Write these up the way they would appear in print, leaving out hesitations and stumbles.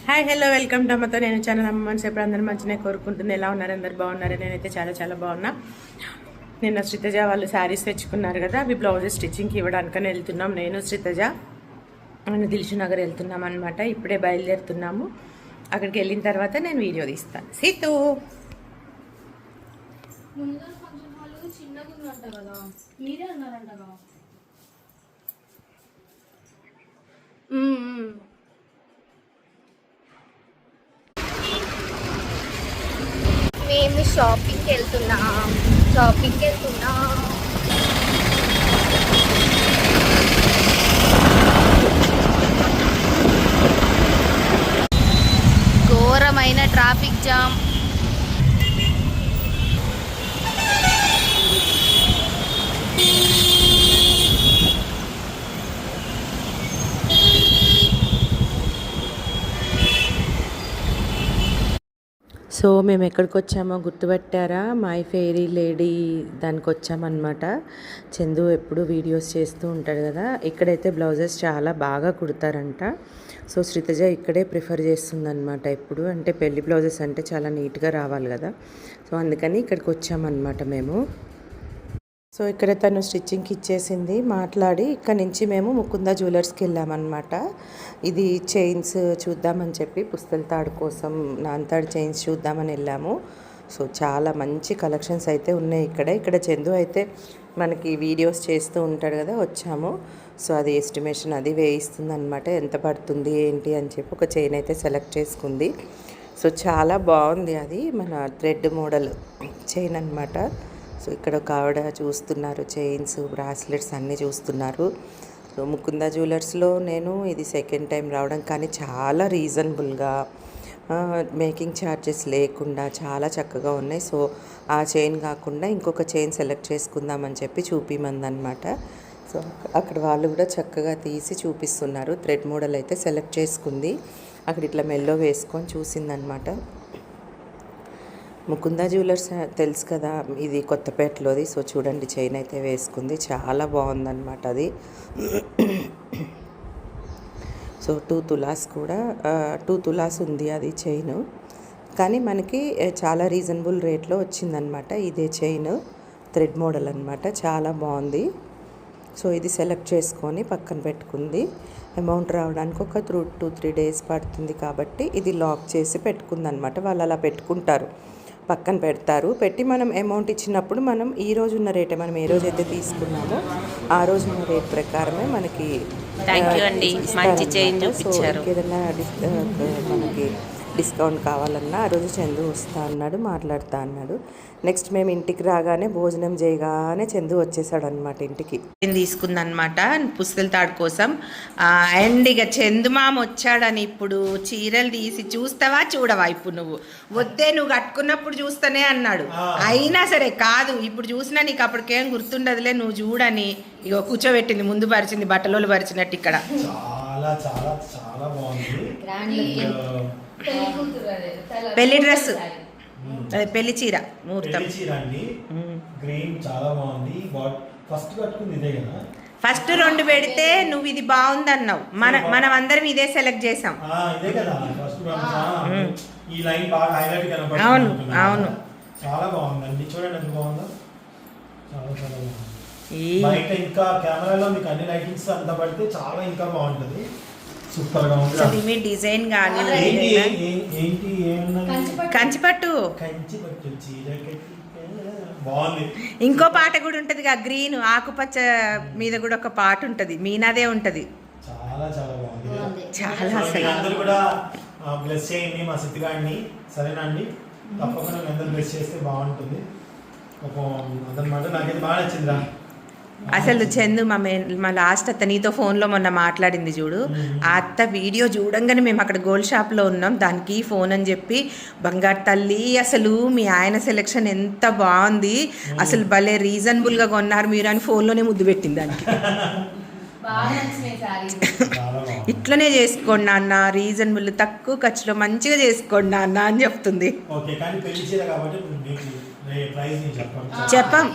Hi hello welcome to అమ్మతో నేను channel అమ్మ మనసు ఎప్పుడు అందరూ మంచిగా కోరుకుంటుంది. ఎలా ఉన్నారు? అందరు బాగున్నారు. నేనైతే చాలా చాలా బాగున్నా. నిన్న శ్రీతజ వాళ్ళు శారీస్ తెచ్చుకున్నారు కదా, అవి బ్లౌజెస్ స్టిచ్చింగ్కి ఇవ్వడానికని వెళ్తున్నాం. నేను శ్రీతజ దిల్షు నగర్ వెళ్తున్నాం అనమాట. ఇప్పుడే బయలుదేరుతున్నాము. అక్కడికి వెళ్ళిన తర్వాత నేను వీడియో తీస్తాను. సీతు మేము షాపింగ్కి వెళ్తున్నాం. ఘోరమైన ట్రాఫిక్ జామ్. సో మేము ఎక్కడికి వచ్చామో గుర్తుపెట్టారా? మై ఫెయిరీ లేడీ దానికి వచ్చామన్నమాట. చందు ఎప్పుడు వీడియోస్ చేస్తూ ఉంటాడు కదా. ఇక్కడైతే బ్లౌజెస్ చాలా బాగా కుడతారంట. సో శ్రీతజ ఇక్కడే ప్రిఫర్ చేస్తుందన్నమాట ఎప్పుడు. అంటే పెళ్లి బ్లౌజెస్ అంటే చాలా నీట్గా రావాలి కదా. సో అందుకని ఇక్కడికి వచ్చామన్నమాట మేము. సో ఇక్కడ తను స్టిచ్చింగ్కి ఇచ్చేసింది మాట్లాడి. ఇక్కడ నుంచి మేము ముకుంద జ్యువెలర్స్కి వెళ్ళామన్నమాట. ఇది చైన్స్ చూద్దామని చెప్పి పుస్తల తాడు కోసం నాన్తాడు చైన్స్ చూద్దామని వెళ్ళాము. సో చాలా మంచి కలెక్షన్స్ అయితే ఉన్నాయి ఇక్కడ చందు అయితే మనకి వీడియోస్ చేస్తూ ఉంటాడు కదా, వచ్చాము. సో అది ఎస్టిమేషన్ అది వేయిస్తుంది అనమాట, ఎంత పడుతుంది ఏంటి అని చెప్పి ఒక చైన్ అయితే సెలెక్ట్ చేసుకుంది. సో చాలా బాగుంది. అది మన థ్రెడ్ మోడల్ చైన్ అనమాట. సో ఇక్కడ ఒక ఆవిడ చూస్తున్నారు, చైన్స్ బ్రాస్లెట్స్ అన్నీ చూస్తున్నారు. సో ముకుంద జ్యువెలర్స్లో నేను ఇది సెకండ్ టైం రావడం, కానీ చాలా రీజనబుల్గా మేకింగ్ ఛార్జెస్ లేకుండా చాలా చక్కగా ఉన్నాయి. సో ఆ చైన్ కాకుండా ఇంకొక చైన్ సెలెక్ట్ చేసుకుందామని చెప్పి చూపిమందనమాట. సో అక్కడ వాళ్ళు కూడా చక్కగా తీసి చూపిస్తున్నారు. థ్రెడ్ మోడల్ అయితే సెలెక్ట్ చేసుకుంది. అక్కడ ఇట్లా మెల్లో వేసుకొని చూసిందనమాట. ముకుంద జ్యువెలర్స్ తెలుసు కదా, ఇది కొత్తపేటలోది. సో చూడండి చైన్ అయితే వేసుకుంది, చాలా బాగుందన్నమాట అది. సో 2 తులాస్ కూడా 2 తులాస్ ఉంది అది చైన్, కానీ మనకి చాలా రీజనబుల్ రేట్లో వచ్చిందనమాట. ఇదే చైన్ థ్రెడ్ మోడల్ అనమాట, చాలా బాగుంది. సో ఇది సెలెక్ట్ చేసుకొని పక్కన పెట్టుకుంది. అమౌంట్ రావడానికి ఒక 2-3 డేస్ పడుతుంది కాబట్టి ఇది లాక్ చేసి పెట్టుకుందనమాట. వాళ్ళు అలా పెట్టుకుంటారు, పక్కన పెడతారు. పెట్టి మనం అమౌంట్ ఇచ్చినప్పుడు మనం ఈ రోజు ఉన్న రేటే, మనం ఏ రోజైతే తీసుకున్నామో ఆ రోజు ఉన్న రేట్ ప్రకారమే మనకి ఏదైనా మనకి డిస్కౌంట్ కావాలన్నా ఆ రోజు చందు వస్తా అన్నాడు, మాట్లాడుతా అన్నాడు. నెక్స్ట్ మేము ఇంటికి రాగానే భోజనం చేయగానే చందు వచ్చేసాడు అనమాట ఇంటికి. తీసుకుందనమాట పుస్తల తాడు కోసం. అండ్ ఇక చందు మామ వచ్చాడని ఇప్పుడు చీరలు తీసి చూస్తావా చూడవా ఇప్పుడు నువ్వు వద్దే, నువ్వు కట్టుకున్నప్పుడు చూస్తానే అన్నాడు. అయినా సరే కాదు, ఇప్పుడు చూసినా నీకు అప్పటికేం గుర్తుండదులే, నువ్వు చూడని ఇక కూర్చోబెట్టింది, ముందు పరిచింది బట్టలు పరిచినట్టు. ఇక్కడ చాలా చాలా చాలా బాగుంది. పెళ్లి డ్రెస్, అదే పెళ్లి చీర, ముహూర్తం చీర అండి. గ్రీన్ చాలా బాగుంది. ఫస్ట్ కట్టుకుంది ఇదే కదా. ఫస్ట్ 2 పెడితే నువ్వు ఇది బాగుంది అన్నావు. మనం అందరం ఇదే సెలెక్ట్ చేసాం. ఇదే కదా ఫస్ట్. ఈ లైన్ బాగా హైలైట్ కనబడుతుంది. అవును అవును, చాలా బాగుందండి. చూడండి ఎంత బాగుందో, చాలా చాలా బాగుంది. బయట ఇంకా కెమెరాలో మీకు అన్ని లైటింగ్స్ అంతా పడితే చాలా ఇంకా బాగుంటుంది. సూపర్ గా ఉంది. అసలు మీ డిజైన్ గాని ఏంటి కంచిపట్టు చీర బాగుంది. ఇంకో పాట కూడా ఉంటది కదా, గ్రీన్ ఆకుపచ్చ మీద కూడా ఒక పాట ఉంటది, మీనాదే ఉంటది. చాలా చాలా బాగుంది. చాలా అసలు అందరూ కూడా బ్లెస్ చేయండి మా సిద్ధి గారిని, సరేనండి? తప్పకుండా అందరూ బ్లెస్ చేస్తే బాగుంటుంది. ఒక అదనమాట, నాకైతే బాగా నచ్చిందిరా. అసలు చందు మా లాస్ట్ అత్త నీతో ఫోన్లో మొన్న మాట్లాడింది చూడు, ఆ అత్త వీడియో చూడంగానే మేము అక్కడ గోల్డ్ షాప్లో ఉన్నాం, దానికి ఫోన్ అని చెప్పి బంగారు తల్లి అసలు మీ ఆయన సెలెక్షన్ ఎంత బాగుంది, అసలు భలే రీజనబుల్గా కొన్నారు మీరు అని ఫోన్లోనే ముద్దు పెట్టింది దానికి. ఇట్లనే చేసుకోండి అన్న, రీజనబుల్ తక్కువ ఖర్చులో మంచిగా చేసుకోండి అన్న అని చెప్తుంది. చెప్పం,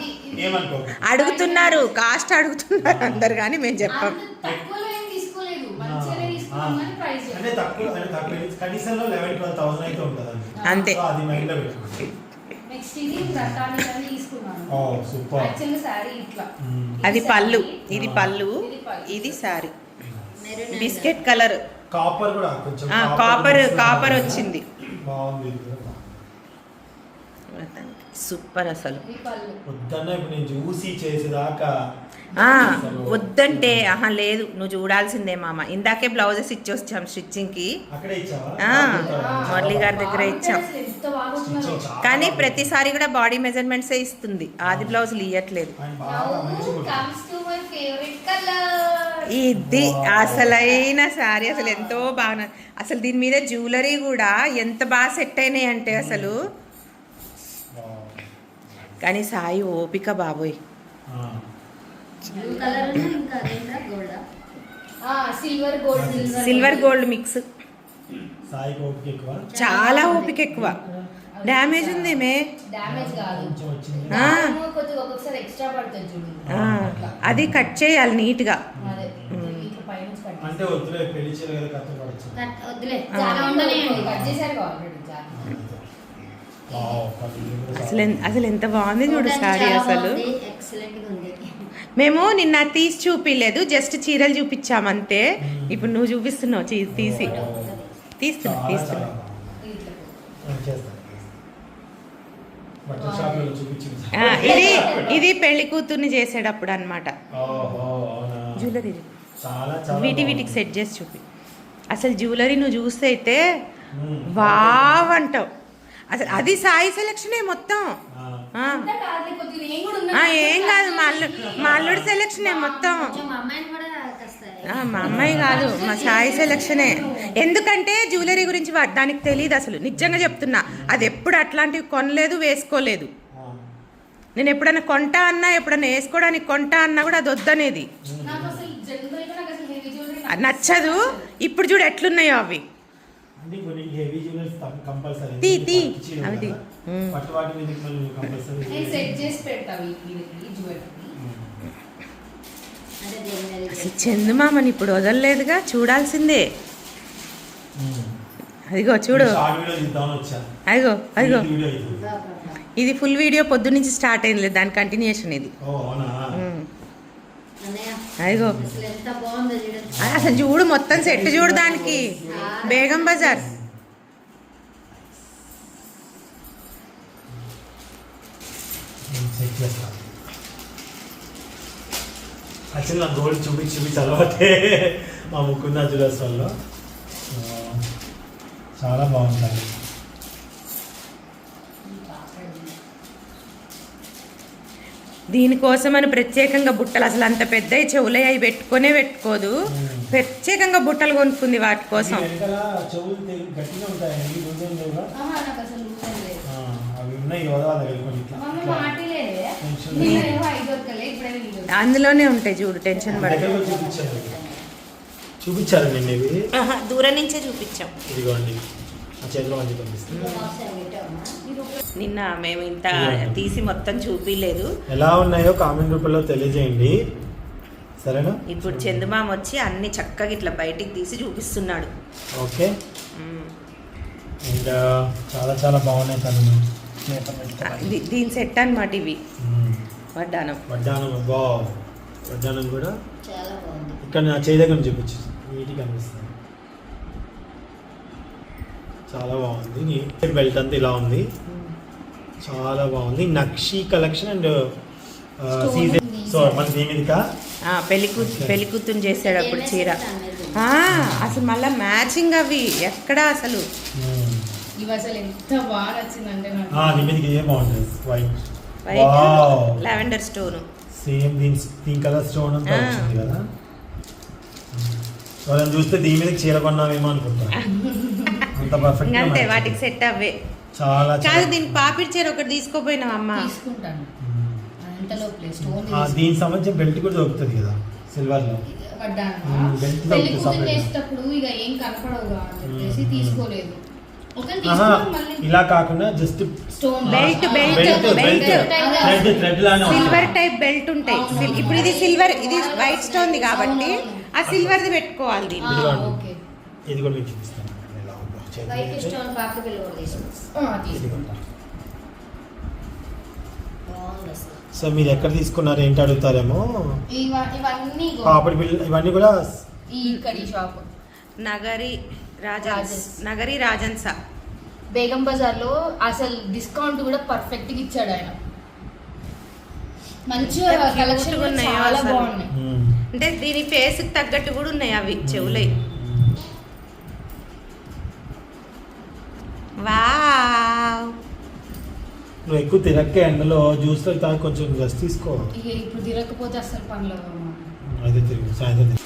అడుగుతున్నారు కాస్ట్ అడుగుతున్నారు అందరు, కానీ మేము చెప్పం. ప్రైస్ అంటే తక్కువ కనీసంలో 11,000-12,000 అయితే ఉంటుందండి. అంతే. సో అది మైండ్ లో పెట్టుకోండి. నెక్స్ట్ ఇది రత్తాన్ని తీసుకున్నాను. ఓ సూపర్. యాక్చువల్లీ సారీ ఇట్లా అది పళ్ళు, ఇది పళ్ళు, ఇది సారీ బిస్కెట్ కలర్, కాపర్ కూడా కొంచెం కాపర్ వచ్చింది. బాగుంది ఇది కూడా. సూపర్ అసలు. ఇది పళ్ళు. వద్దన్న ఇప్పుడు నేను చూసి చేసేదాకా వద్దంటే ఆహా లేదు, నువ్వు చూడాల్సిందే మామ. ఇందాకే బ్లౌజెస్ ఇచ్చి వచ్చాం స్టిచ్చింగ్ కి. అక్కడే ఇచ్చావా? మురళి గారి దగ్గర ఇచ్చాం. అసలు ఎంత బాగా వచ్చిందో. కానీ ప్రతిసారి కూడా బాడీ మెజర్మెంట్సే ఇస్తుంది, ఆది బ్లౌజులు ఇవ్వట్లేదు. ఆయన బాగా మంచిగా కుట్టాడు. Comes to my favorite color. ఇది అసలైన శారీ, అసలు ఎంతో బాగా. అసలు దీని మీద జ్యువెలరీ కూడా ఎంత బాగా సెట్ అయినాయి అంటే అసలు. కానీ సాయి ఓపిక బాబోయ్. బ్లూ కలర్ ఇంకా అదేంటా gold silver gold mix. Sai ఓపిక ఎక్కువ. చాలా ఓపిక ఎక్కువ. డ్యామేజ్ ఉంది మే. డ్యామేజ్ కాదు, కొంచెం వచ్చింది. కొద్దిగా ఒక్కొక్కసారి ఎక్స్ట్రా పడుతుంది చూడు. అది కట్ చేయాలి నీట్ గా. అదే ఇట్లా పైనుంచి కట్ అంటే వద్దులే, పెళ్లి చీర కదా కష్టపడచ్చు. వద్దులే, చాలా ఉండలేండి, కట్ చేశారు ఆల్రెడీ. అసలు ఎంత బాగుంది చూడు సారీ అసలు. ఎక్సలెంట్ గా ఉంది. మేము నిన్న తీసి చూపిలేదు, జస్ట్ చీరలు చూపించాము అంతే. ఇప్పుడు నువ్వు చూపిస్తున్నావు తీస్తున్నా. ఇది పెళ్లి కూతుర్ని చేసేటప్పుడు అన్నమాట. జ్యువెలరీ వీటికి సెట్ చేసి చూపి. అసలు జ్యువెలరీ నువ్వు చూస్తే అయితే వావ్ అంటావు అసలు. అది సాయి సెలక్షనే మొత్తం. ఏం కాదు, మా అల్లుడి సెలక్షనే మొత్తం. మా అమ్మాయి కాదు, మా సాయి సెలక్షనే. ఎందుకంటే జ్యువెలరీ గురించి దానికి తెలియదు అసలు, నిజంగా చెప్తున్నా. అది ఎప్పుడు అట్లాంటివి కొనలేదు, వేసుకోలేదు. నేను ఎప్పుడైనా కొంటా అన్నా, ఎప్పుడైనా వేసుకోవడానికి కొంటా అన్నా కూడా అది వద్దనేది, నచ్చదు. ఇప్పుడు చూడు ఎట్లున్నాయో అవి. చందమామని ఇప్పుడు వదలలేదుగా, చూడాల్సిందే. అదిగో చూడు, అదిగో ఇది ఫుల్ వీడియో పొద్దు నుంచి స్టార్ట్ అయింది, దాని కంటిన్యూషన్ ఇది. అదిగో అసలు చూడు మొత్తం సెట్ చూడు దానికి. బేగం బజార్. యాక్చువల్లీ నాకు గోల్డ్ చూపించి అలవాటే మా ముకుంద జ్యువెలర్స్ వాళ్ళు. చాలా బాగుంటాయి. దీనికోసం అని ప్రత్యేకంగా బుట్టలు, అసలు అంత పెద్ద చెవులై అవి పెట్టుకోదు, ప్రత్యేకంగా బుట్టలు కొనుక్కుంది వాటి కోసం. అందులోనే ఉంటాయి చూడు, టెన్షన్ పడదు. చూపించారు నిన్న ఇవి, దూరం నుంచే చూపించాం. ఇదిగోండి చేతిలో మంచి కనిపిస్తుంది. నిన్న మేము ఇంత తీసి మొత్తం చూపిలేదు. ఎలా ఉన్నాయో కామెంట్ రూపంలో తెలియజేయండి, సరేనా? ఇప్పుడు చందమామ వచ్చి అన్ని చక్కగా ఇట్లా బయటికి తీసి చూపిస్తున్నాడు. ఓకే. ఇంకా చాలా చాలా బాగున్నాయి తను. దీని సెట్ అన్నమాట ఇవి. వడ్డానం వడ్డానం కూడా ఇక్కడ నా చేయి దగ్గర చూపించు, నీట్గా కనిపిస్తుంది. చాలా బాగుంది. బెల్ట్ అంతా ఇలా ఉంది, చాలా బాగుంది. నక్షి కలెక్షన్ అండ్ సీజన్. సో మన దీనికా పెళ్లి కూతురు చేసాడు చీర. అసలు మళ్ళీ మ్యాచింగ్ అవి ఎక్కడ అసలు. దీనికి ఏ బాగుంటుంది, వైట్ లావెండర్ స్టోన్, సేమ్ దీని కలర్ స్టోన్ అంతా వచ్చింది కదా. వాళ్ళని చూస్తే దీని మీద చీర కొన్నామేమో అనుకుంటా, అంత పర్ఫెక్ట్. అంతే, వాటికి సెట్ అవే. చాలా కాదు, దీని పాపిడి చీర ఒకటి తీసుకోపోయినావు అమ్మ. దీనికి సంబంధించిన బెల్ట్ కూడా దొరుకుతుంది కదా సిల్వర్ లో. ఇలా కాకుండా just belt silver type belt ఉంటాయి. ఇప్పుడు ఇది సిల్వర్, ఇది వైట్ స్టోన్ కాబట్టి ఆ సిల్వర్ది పెట్టుకోవాలి. ఇది కూడా మీకు చూపిస్తాను ఎలా ఉందో చేతిలో వైట్ అయితే. స్టోన్ పాప పిల్ల కూడా ఇది తీసుకుంటాం కూడా. బాగుంది అసలు సో మీరు ఎక్కడ తీసుకున్నారు ఏంటి అడుగుతారేమో. ఇవన్నీ పాపడి బిల్ ఇవన్నీ కూడా ఇక్కడ ఈ షాప్ నగరి రాజన్స్. నగరి రాజన్స. బేగం బజార్ లో అసలు డిస్కౌంట్ కూడా పర్ఫెక్ట్ గా ఇచ్చాడు ఆయన. మంచిగా ఎంత cute కలెక్షన్ గా ఉన్నాయో చాలా అసలు. బాగున్నాయి. అంటే దీని ఫేస్ కి తగ్గట్టు కూడా ఉన్నాయి అవి చెవులై. వావ్. నువ్వు ఎక్కువ తిరక్కే ఎండలో జ్యూస్ తో తాగి కొంచెం రెస్ట్ తీసుకో. ఇక ఇప్పుడు తిరగకపోతే అసలు పనులు అయితే తిరుగు సాయంత్రం తిరుగు.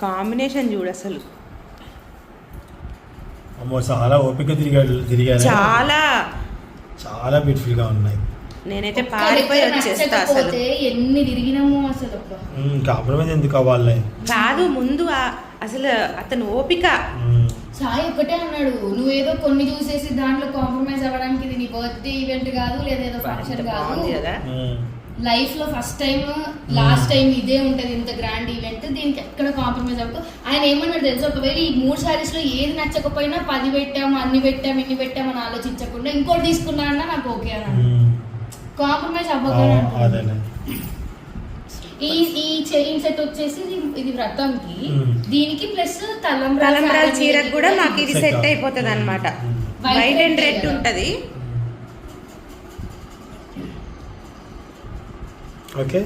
కాంబినేషన్ చూడు అసలు అమ్మో చాలా ఓపిక తిరిగాను. చాలా చాలా బ్యూటిఫుల్ గా ఉన్నాయి. నేనైతే పారిపోయి వచ్చేస్తా అసలు. నచ్చకపోతే ఎన్ని తిరిగినాము అసలు అబ్బా. కాంప్రమైజ్ ఎందుకు అవ్వాలి. కాదు ముందు అసలు అతను ఓపిక. సాయి ఒకటే అన్నాడు, నువ్వేదో కొన్ని చూసేసి దాంట్లో కాంప్రమైజ్ అవ్వడానికి ఇది నీ బర్త్డే ఈవెంట్ కాదు లేదా ఏదో ఫంక్షన్ కాదు, బాగుంది కదా. లైఫ్ లో ఫస్ట్ టైం లాస్ట్ టైం ఇదే ఉంటది ఇంత గ్రాండ్ ఈవెంట్, దీనికి ఎక్కడ కాంప్రమైజ్ అవ్వదు. ఆయన ఏమన్నాడు తెలుసు, ఒకవేళ ఈ 3 సారీస్ లో ఏది నచ్చకపోయినా 10 పెట్టాము అన్ని పెట్టాము ఇన్ని పెట్టాము అని ఆలోచించకుండా ఇంకోటి తీసుకున్నా అన్నా నాకు ఓకే అన్నాడు. కాంప్రమైజ్ అవ్వకుండా ఈ చైన్ సెట్ వచ్చేసి ఇది వ్రతంకి, దీనికి ప్లస్ తలంబ్రాల చీరకు కూడా మాకు ఇది సెట్ అయిపోతుంది అనమాట. వైట్ అండ్ రెడ్ ఉంటది. ఓకే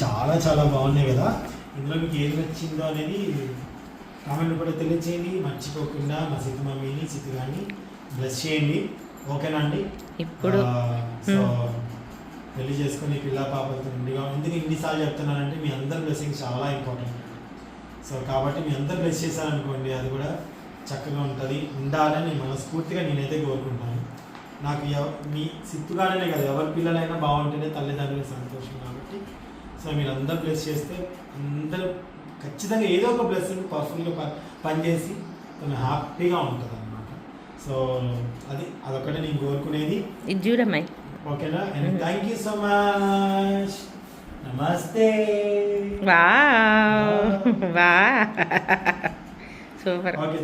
చాలా చాలా బాగున్నాయి కదా. ఇందులో మీకు ఏది నచ్చిందో అనేది కామెంట్ కూడా తెలియచేయండి. మర్చిపోకుండా మా సిద్ధు మమ్మీని సిద్ధు గారిని బ్లెస్ చేయండి. ఓకేనా అండి. ఇప్పుడు సో పెళ్లి చేసుకుని పిల్ల పాపలతో ఉండిగా ఎందుకు ఇన్నిసార్లు చెప్తున్నానంటే మీ అందరి బ్లెస్సింగ్ చాలా ఇంపార్టెంట్. సో కాబట్టి మీ అందరు బ్లెస్ చేశారనుకోండి అది కూడా చక్కగా ఉంటుంది, ఉండాలని మనస్ఫూర్తిగా నేనైతే కోరుకుంటాను. నాకు మీ సిద్ధుగానే కదా ఎవరి పిల్లలైనా బాగుంటేనే తల్లిదండ్రులకు సంతోషం. కాబట్టి సో మీరు అందరు బ్లెస్ చేస్తే అందరూ ఖచ్చితంగా ఏదో ఒక బ్లెస్సింగ్ పర్ఫెక్ట్గా పనిచేసి తను హ్యాపీగా ఉంటుంది అనమాట. సో అదొకటే నేను కోరుకునేది. ఇది చూడమ్మాయి. ఓకేనా. And thank you so much. నమస్తే. వా సూపర్. ఓకే.